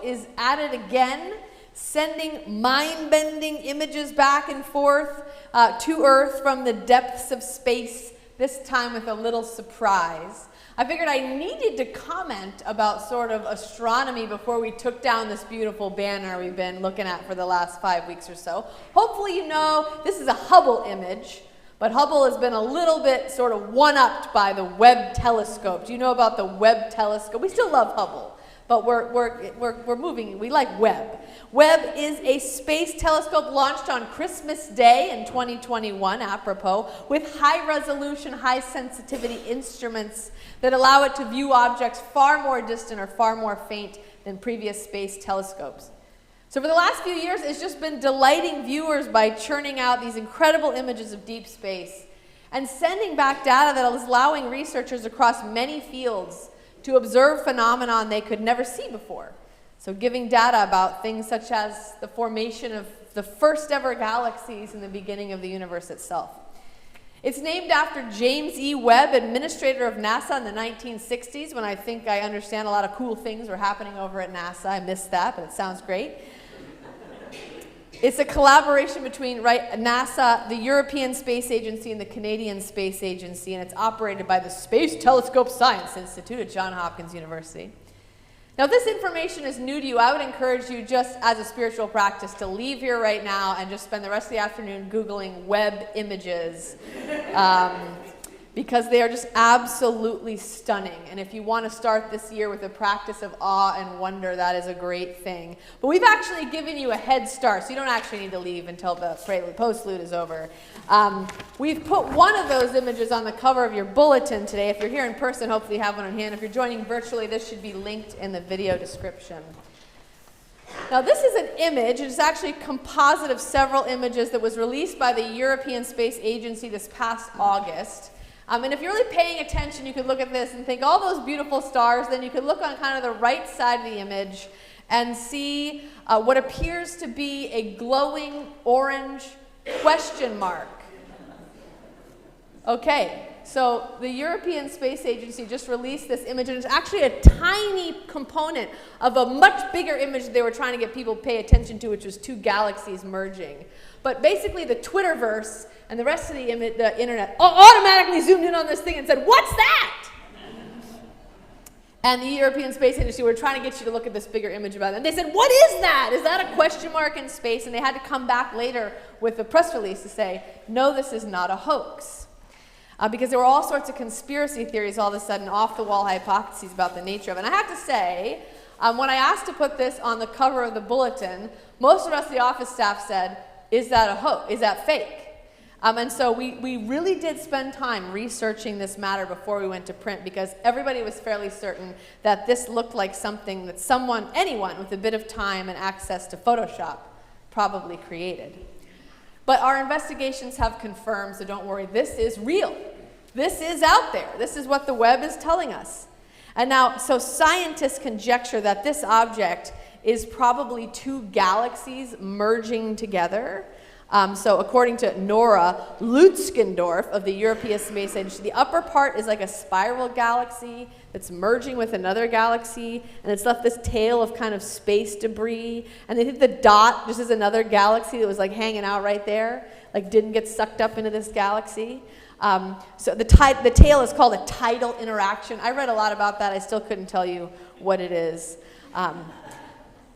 is at it again, sending mind-bending images back and forth to Earth from the depths of space, this time with a little surprise. I figured I needed to comment about sort of astronomy before we took down this beautiful banner we've been looking at for the last 5 weeks or so. Hopefully you know this is a Hubble image, but Hubble has been a little bit sort of one-upped by the Webb telescope. Do you know about the Webb telescope? We still love Hubble, but we're moving. We like Webb. Webb is a space telescope launched on Christmas Day in 2021, apropos, with high-resolution, high-sensitivity instruments that allow it to view objects far more distant or far more faint than previous space telescopes. So for the last few years, it's just been delighting viewers by churning out these incredible images of deep space and sending back data that is allowing researchers across many fields to observe phenomena they could never see before. So giving data about things such as the formation of the first ever galaxies in the beginning of the universe itself. It's named after James E. Webb, administrator of NASA in the 1960s, when I think I understand a lot of cool things were happening over at NASA. I missed that, but it sounds great. It's a collaboration between NASA, the European Space Agency, and the Canadian Space Agency, and it's operated by the Space Telescope Science Institute at Johns Hopkins University. Now, if this information is new to you, I would encourage you, just as a spiritual practice, to leave here right now and just spend the rest of the afternoon Googling Webb images, because they are just absolutely stunning. And if you want to start this year with a practice of awe and wonder, that is a great thing. But we've actually given you a head start, so you don't actually need to leave until the postlude is over. We've put one of those images on the cover of your bulletin today. If you're here in person, hopefully you have one on hand. If you're joining virtually, this should be linked in the video description. Now, this is an image. It's actually a composite of several images that was released by the European Space Agency this past August. And if you're really paying attention, you could look at this and think all those beautiful stars. Then you could look on kind of the right side of the image and see what appears to be a glowing orange question mark. Okay, so the European Space Agency just released this image, and it's actually a tiny component of a much bigger image they were trying to get people to pay attention to, which was two galaxies merging. But basically the Twitterverse and the rest of the internet automatically zoomed in on this thing and said, "What's that?" And the European Space Agency were trying to get you to look at this bigger image about it. And they said, "What is that? Is that a question mark in space?" And they had to come back later with a press release to say, "No, this is not a hoax." Because there were all sorts of conspiracy theories all of a sudden, off-the-wall hypotheses about the nature of it. And I have to say, when I asked to put this on the cover of the bulletin, most of us, the office staff, said, "Is that a hoax? Is that fake?" And so we really did spend time researching this matter before we went to print, because everybody was fairly certain that this looked like something that anyone with a bit of time and access to Photoshop probably created. But our investigations have confirmed, so don't worry, this is real. This is out there. This is what the Webb is telling us. And now, so scientists conjecture that this object is probably two galaxies merging together. So according to Nora Lutskendorf of the European Space Agency, the upper part is like a spiral galaxy that's merging with another galaxy, and it's left this tail of kind of space debris. And they think the dot just is another galaxy that was like hanging out right there, like didn't get sucked up into this galaxy. So the tail is called a tidal interaction. I read a lot about that. I still couldn't tell you what it is.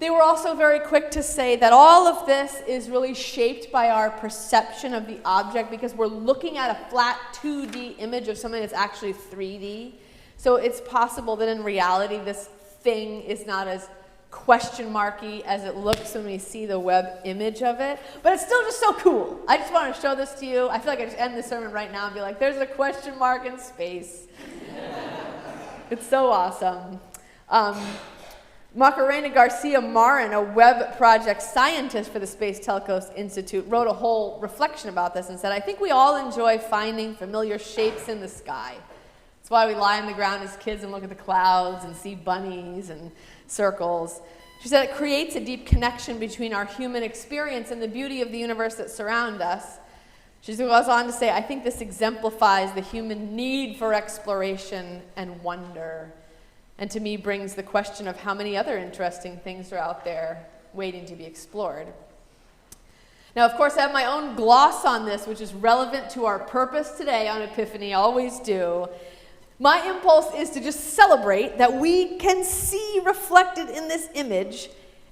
They were also very quick to say that all of this is really shaped by our perception of the object, because we're looking at a flat 2D image of something that's actually 3D. So it's possible that in reality this thing is not as question marky as it looks when we see the Webb image of it. But it's still just so cool. I just want to show this to you. I feel like I just end the sermon right now and be like, there's a question mark in space. It's so awesome. Macarena Garcia Marin, a Webb project scientist for the Space Telescope Institute, wrote a whole reflection about this and said, "I think we all enjoy finding familiar shapes in the sky. That's why we lie on the ground as kids and look at the clouds and see bunnies and circles." She said it creates a deep connection between our human experience and the beauty of the universe that surrounds us. She goes on to say, "I think this exemplifies the human need for exploration and wonder." and to me brings the question of how many other interesting things are out there waiting to be explored. Now, of course, I have my own gloss on this, which is relevant to our purpose today on Epiphany, always do. My impulse is to just celebrate that we can see reflected in this image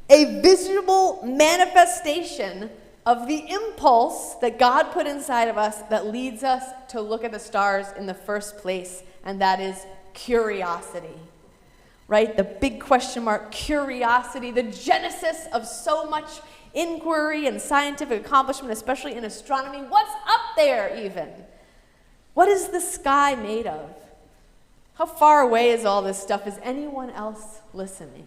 a visible manifestation of the impulse that God put inside of us that leads us to look at the stars in the first place, and that is curiosity. Right? The big question mark, curiosity, the genesis of so much inquiry and scientific accomplishment, especially in astronomy. What's up there even? What is the sky made of? How far away is all this stuff? Is anyone else listening?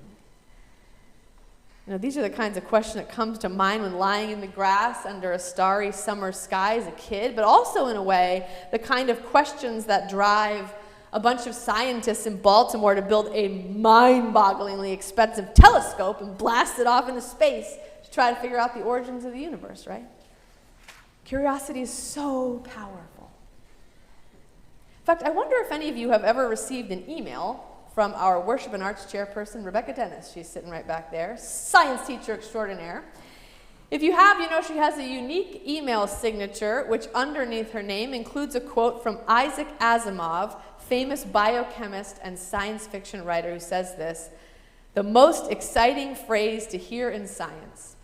You know, these are the kinds of questions that comes to mind when lying in the grass under a starry summer sky as a kid, but also in a way, the kind of questions that drive a bunch of scientists in Baltimore to build a mind-bogglingly expensive telescope and blast it off into space to try to figure out the origins of the universe, right? Curiosity is so powerful. In fact, I wonder if any of you have ever received an email from our worship and arts chairperson, Rebecca Dennis. She's sitting right back there, science teacher extraordinaire. If you have, you know she has a unique email signature, which underneath her name includes a quote from Isaac Asimov, famous biochemist and science fiction writer, who says this: "The most exciting phrase to hear in science,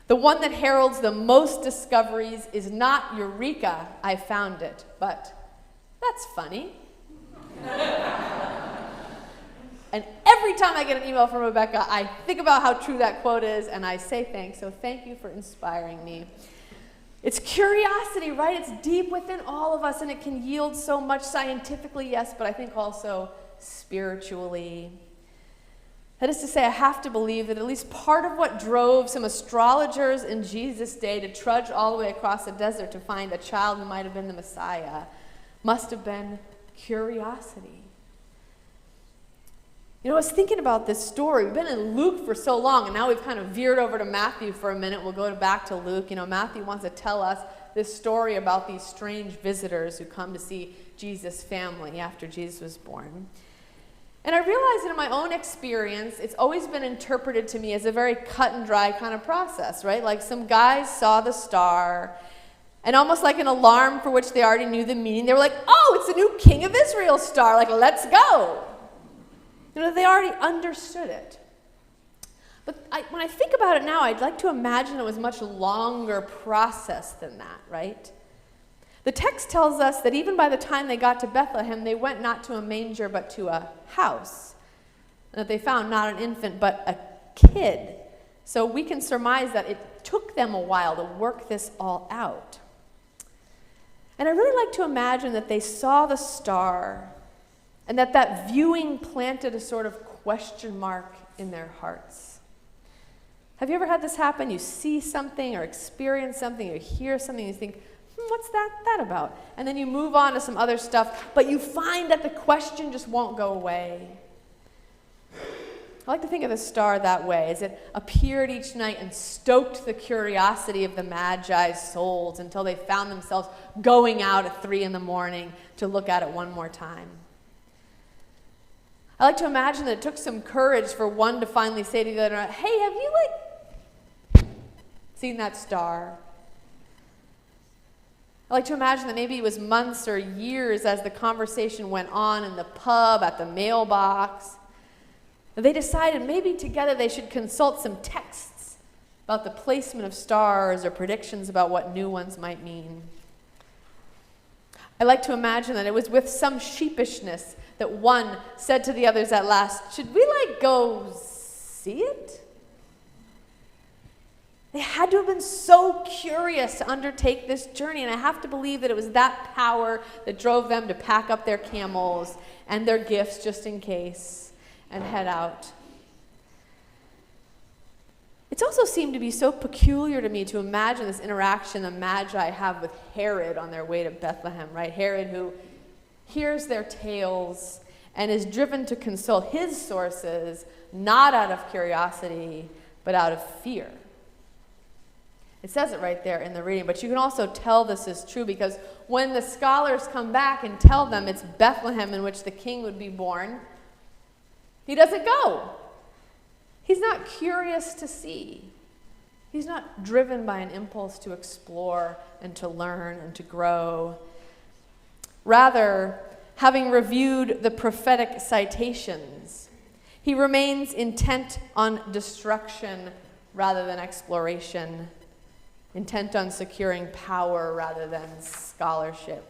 the one that heralds the most discoveries, is not 'Eureka, I found it,' but 'that's funny.'" And every time I get an email from Rebecca, I think about how true that quote is, and I say thanks. So thank you for inspiring me. It's curiosity, right? It's deep within all of us, and it can yield so much scientifically, yes, but I think also spiritually. That is to say, I have to believe that at least part of what drove some astrologers in Jesus' day to trudge all the way across the desert to find a child who might have been the Messiah must have been curiosity. You know, I was thinking about this story. We've been in Luke for so long, and now we've kind of veered over to Matthew for a minute. We'll go back to Luke. You know, Matthew wants to tell us this story about these strange visitors who come to see Jesus' family after Jesus was born. And I realized that in my own experience, it's always been interpreted to me as a very cut and dry kind of process, right? Like some guys saw the star, and almost like an alarm for which they already knew the meaning, they were like, "Oh, it's the new King of Israel star, like, let's go." You know, they already understood it. But when I think about it now, I'd like to imagine it was a much longer process than that, right? The text tells us that even by the time they got to Bethlehem, they went not to a manger, but to a house. And that they found not an infant, but a kid. So we can surmise that it took them a while to work this all out. And I really like to imagine that they saw the star, and that viewing planted a sort of question mark in their hearts. Have you ever had this happen? You see something or experience something or hear something, and you think, what's that about? And then you move on to some other stuff, but you find that the question just won't go away. I like to think of the star that way, as it appeared each night and stoked the curiosity of the Magi's souls until they found themselves going out at 3 a.m. to look at it one more time. I like to imagine that it took some courage for one to finally say to the other, "Hey, have you, seen that star?" I like to imagine that maybe it was months or years as the conversation went on in the pub, at the mailbox, that they decided maybe together they should consult some texts about the placement of stars or predictions about what new ones might mean. I like to imagine that it was with some sheepishness that one said to the others at last, "Should we go see it?" They had to have been so curious to undertake this journey, and I have to believe that it was that power that drove them to pack up their camels and their gifts just in case and head out. It's also seemed to be so peculiar to me to imagine this interaction the Magi have with Herod on their way to Bethlehem, right? Herod, who hears their tales and is driven to consult his sources, not out of curiosity, but out of fear. It says it right there in the reading, but you can also tell this is true because when the scholars come back and tell them it's Bethlehem in which the king would be born, He doesn't go. He's not curious to see. He's not driven by an impulse to explore and to learn and to grow. Rather, having reviewed the prophetic citations, he remains intent on destruction rather than exploration, intent on securing power rather than scholarship.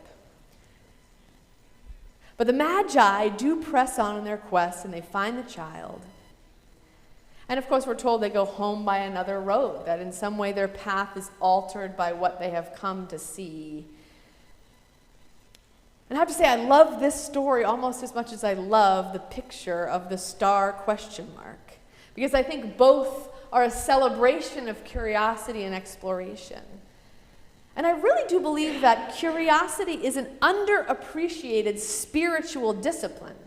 But the Magi do press on in their quest, and they find the child. And of course, we're told they go home by another road, that in some way their path is altered by what they have come to see. And I have to say, I love this story almost as much as I love the picture of the star question mark, because I think both are a celebration of curiosity and exploration. And I really do believe that curiosity is an underappreciated spiritual discipline.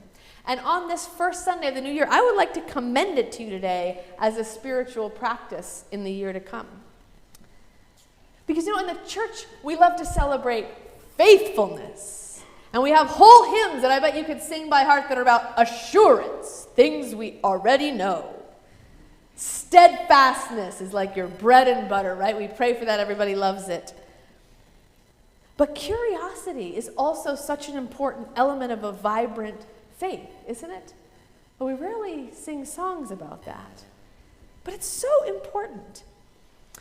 And on this first Sunday of the new year, I would like to commend it to you today as a spiritual practice in the year to come. Because, in the church, we love to celebrate faithfulness. And we have whole hymns that I bet you could sing by heart that are about assurance, things we already know. Steadfastness is like your bread and butter, right? We pray for that. Everybody loves it. But curiosity is also such an important element of a vibrant faith, isn't it? But we rarely sing songs about that. But it's so important.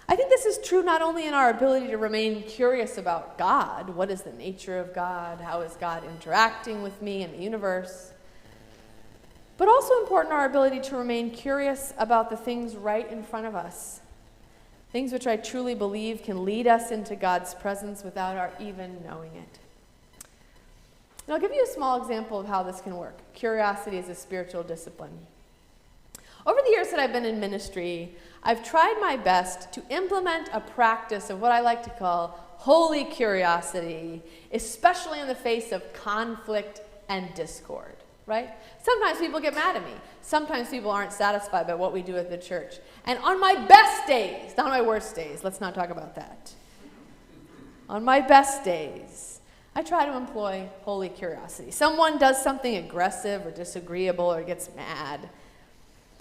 I think this is true not only in our ability to remain curious about God, what is the nature of God, how is God interacting with me and the universe, but also important in our ability to remain curious about the things right in front of us, things which I truly believe can lead us into God's presence without our even knowing it. And I'll give you a small example of how this can work. Curiosity is a spiritual discipline. Over the years that I've been in ministry, I've tried my best to implement a practice of what I like to call holy curiosity, especially in the face of conflict and discord, right? Sometimes people get mad at me. Sometimes people aren't satisfied by what we do at the church. And on my best days, not my worst days, let's not talk about that. On my best days, I try to employ holy curiosity. Someone does something aggressive or disagreeable or gets mad.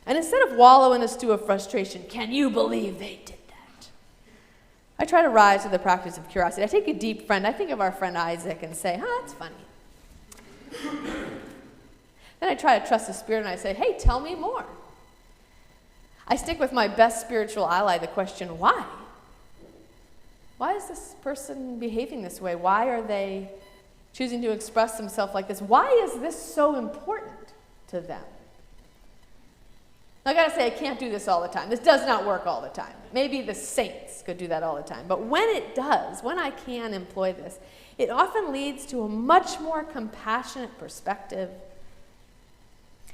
And instead of wallow in a stew of frustration, can you believe they did that? I try to rise to the practice of curiosity. I take a deep friend. I think of our friend Isaac and say, that's funny. Then I try to trust the Spirit and I say, hey, tell me more. I stick with my best spiritual ally, the question, why? Why is this person behaving this way? Why are they choosing to express themselves like this? Why is this so important to them? I gotta say, I can't do this all the time. This does not work all the time. Maybe the saints could do that all the time. But when it does, when I can employ this, it often leads to a much more compassionate perspective.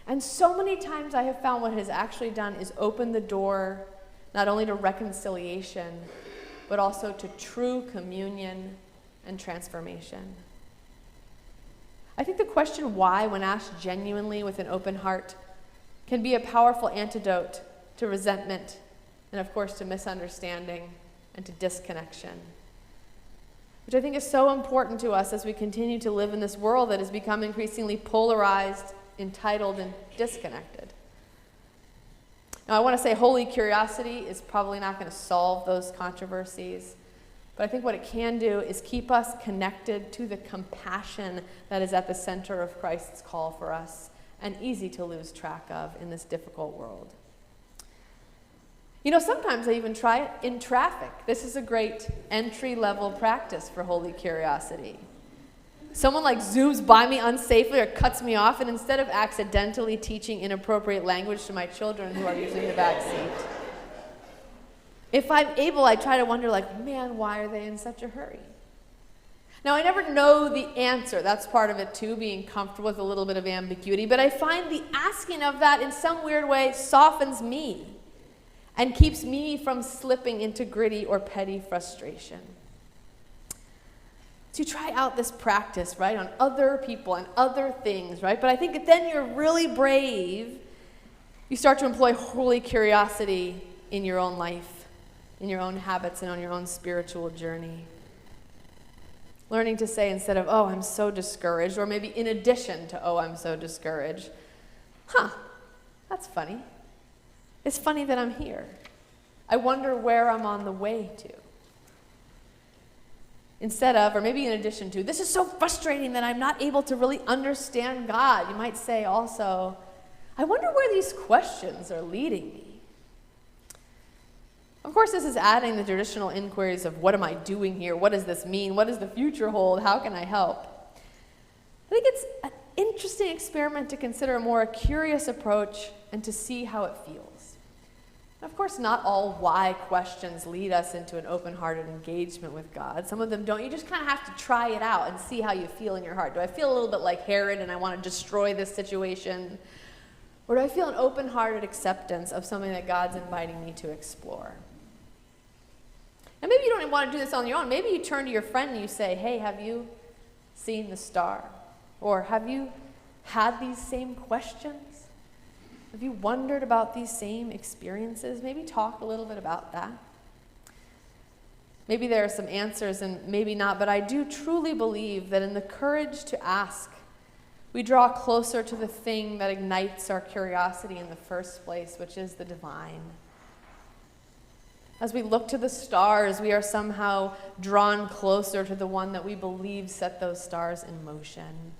And so many times I have found what it has actually done is open the door not only to reconciliation, but also to true communion and transformation. I think the question why, when asked genuinely with an open heart, can be a powerful antidote to resentment and, of course, to misunderstanding and to disconnection, which I think is so important to us as we continue to live in this world that has become increasingly polarized, entitled, and disconnected. Now, I want to say holy curiosity is probably not going to solve those controversies, but I think what it can do is keep us connected to the compassion that is at the center of Christ's call for us and easy to lose track of in this difficult world. Sometimes I even try it in traffic. This is a great entry-level practice for holy curiosity. Someone zooms by me unsafely or cuts me off, and instead of accidentally teaching inappropriate language to my children who are usually in the back seat, if I'm able, I try to wonder, man, why are they in such a hurry? Now, I never know the answer. That's part of it, too, being comfortable with a little bit of ambiguity. But I find the asking of that in some weird way softens me and keeps me from slipping into gritty or petty frustration. So you try out this practice, right, on other people and other things, right? But I think that then you're really brave. You start to employ holy curiosity in your own life, in your own habits, and on your own spiritual journey. Learning to say instead of, oh, I'm so discouraged, or maybe in addition to, oh, I'm so discouraged, That's funny. It's funny that I'm here. I wonder where I'm on the way to. Instead of, or maybe in addition to, this is so frustrating that I'm not able to really understand God. You might say also, I wonder where these questions are leading me. Of course, this is adding the traditional inquiries of what am I doing here? What does this mean? What does the future hold? How can I help? I think it's an interesting experiment to consider a more curious approach and to see how it feels. Of course, not all why questions lead us into an open-hearted engagement with God. Some of them don't. You just kind of have to try it out and see how you feel in your heart. Do I feel a little bit like Herod and I want to destroy this situation? Or do I feel an open-hearted acceptance of something that God's inviting me to explore? And maybe you don't even want to do this on your own. Maybe you turn to your friend and you say, hey, have you seen the star? Or have you had these same questions? Have you wondered about these same experiences? Maybe talk a little bit about that. Maybe there are some answers and maybe not, but I do truly believe that in the courage to ask, we draw closer to the thing that ignites our curiosity in the first place, which is the divine. As we look to the stars, we are somehow drawn closer to the one that we believe set those stars in motion.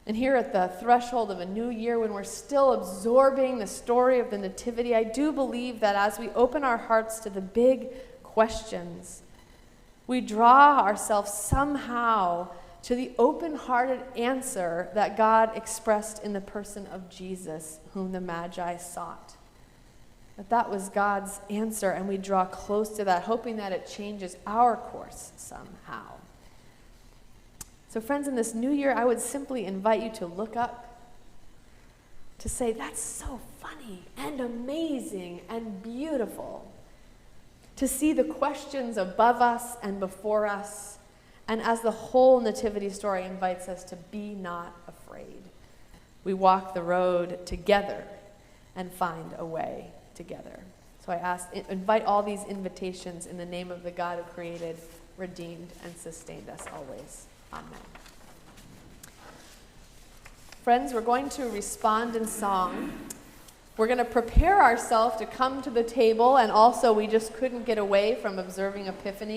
And here at the threshold of a new year, when we're still absorbing the story of the Nativity, I do believe that as we open our hearts to the big questions, we draw ourselves somehow to the open-hearted answer that God expressed in the person of Jesus, whom the Magi sought. That was God's answer, and we draw close to that, hoping that it changes our course somehow. So friends, in this new year, I would simply invite you to look up, to say, that's so funny and amazing and beautiful, to see the questions above us and before us, and as the whole nativity story invites us to be not afraid. We walk the road together and find a way together. So I invite all these invitations in the name of the God who created, redeemed, and sustained us always. Amen. Friends, we're going to respond in song. We're going to prepare ourselves to come to the table, and also we just couldn't get away from observing Epiphany.